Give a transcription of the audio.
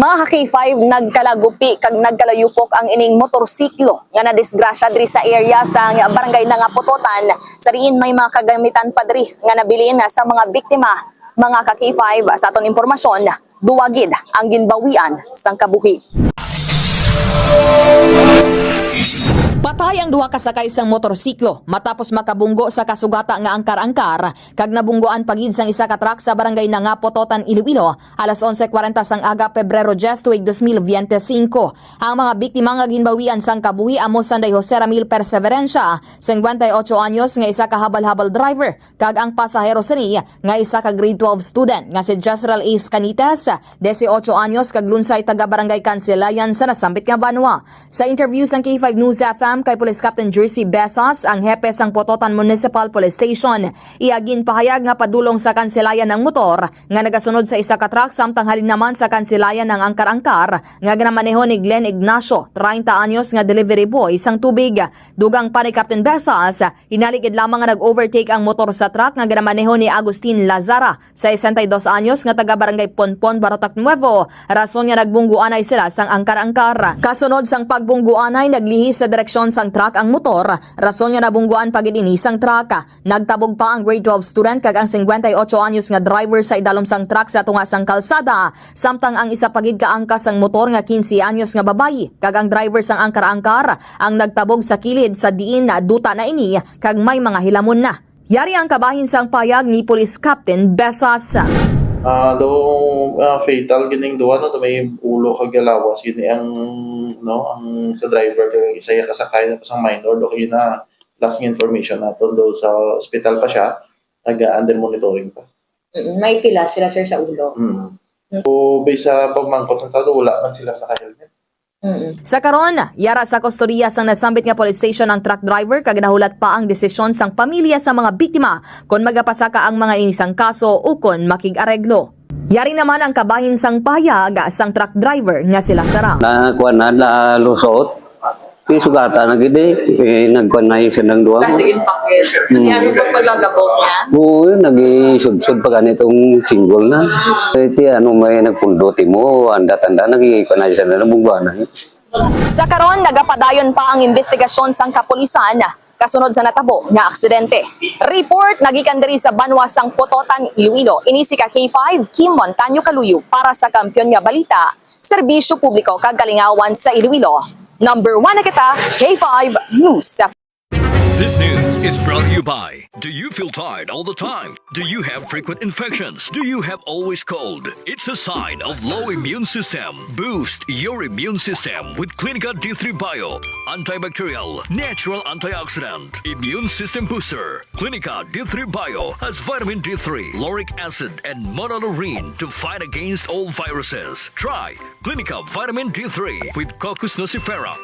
Mga ka-K5, nagkalagupi kag nagkalayupok ang ining motorsiklo nga nadisgrasya diri sa area sa barangay nga Pototan. Sa riin may mga kagamitan pa diri nga nabilin sa mga biktima. Mga ka-K5, sa aton impormasyon, duwagid ang ginbawian sang kabuhi. Patay ang duha ka sakay sang motorsiklo matapos makabunggo sa kasugata nga angkar-angkar kag nabunggoan pagid sang isa ka truck sa barangay nga Pototan, Iloilo alas 11:40 sang aga Pebrero 10 tuig 2025. Ang mga biktima nga ginbawian sang kabuhi amo sanday Jose Ramil Perseverencia, 58 anyos nga isa ka Haba-Habal driver kag ang pasahero sani nga isa ka grade 12 student nga si Jezreel A. Canites, 18 anyos kag lunsay taga barangay Kanselayan sa nasambit nga Banwa. Sa interview sang K5 News FM kay Police Captain Jersey Besas, ang hepe sang Pototan Municipal Police Station, iagin pahayag nga padulong sa kanselayan ng motor nga nagasunod sa isa ka truck samtang halin naman sa kanselayan ng angkar-angkar nga ginamaneho ni Glenn Ignacio, 30 anyos nga delivery boy sang tubig. Dugang pa ni Captain Besas, hinaligid lamang nga nag-overtake ang motor sa truck nga ginamaneho ni Agustin Lazara, 62 anyos nga taga barangay Ponpon, Barotac Nuevo. Rason nga nagbungguanay sila sang angkar-angkar. Kasunod sang pagbungguanay, naglihis sa direksyon sang truck ang motor, rason nga nabungguan pagid ini sang truck. Nagtabog pa ang grade 12 student kag ang 58 anyos nga driver sa idalom sang truck sa tunga sang kalsada, samtang ang isa pagid ka angkas sang motor nga 15 anyos nga babayi kag ang driver sang angkar-angkar ang nagtabog sa kilid sa diin na duta na ini kag may mga hilamon na. Yari ang kabahin sang payag ni Police Captain Besas. Fatal gining duwa no may ulo kag galawas gini ang ang sa driver kag isa ya kasakay tapos ang minor do kay na last information naton do sa ospital pa siya under monitoring pa. May pila sila sir sa ulo. So based sa pagmangkot sa tao wala man sila naka-helmet. Sa karon, yara sa kustodiya sang nasambit nga police station ang truck driver kag nahulat pa ang desisyon sang pamilya sa mga biktima kung magapasaka ang mga inisang kaso o kung makig-areglo. Yari naman ang kabahin sang payag sang truck driver nga sila Sara. Nakuha na lusot. Sugata na gidi, nagkuha na isa ng duwa. Kasi impakit. Ano po paglagabot niya? Oo, nag-isubsud pa ganitong single na. Iti may nagpundoti mo, anda-tanda, nag-iikon na isa na nabungguan na. Sa karon, nagapadayon pa ang investigasyon sang kapulisan kasunod sa natabo nga aksidente. Report nagikan diri sa Banwa sang Pototan, Iloilo. Ini si K5 Kim Montaño Kaluyo para sa Kampiyon nga Balita, Serbisyo Publiko kag Kalingawan sa Iloilo. Number 1 na kita, K5 News. This news is brought to you by, do you feel tired all the time? Do you have frequent infections? Do you have always cold? It's a sign of low immune system. Boost your immune system with Clinica D3 Bio, antibacterial, natural antioxidant, immune system booster. Clinica D3 Bio has vitamin D3, lauric acid, and monolurine to fight against all viruses. Try Clinica Vitamin D3 with Coccus nocifera.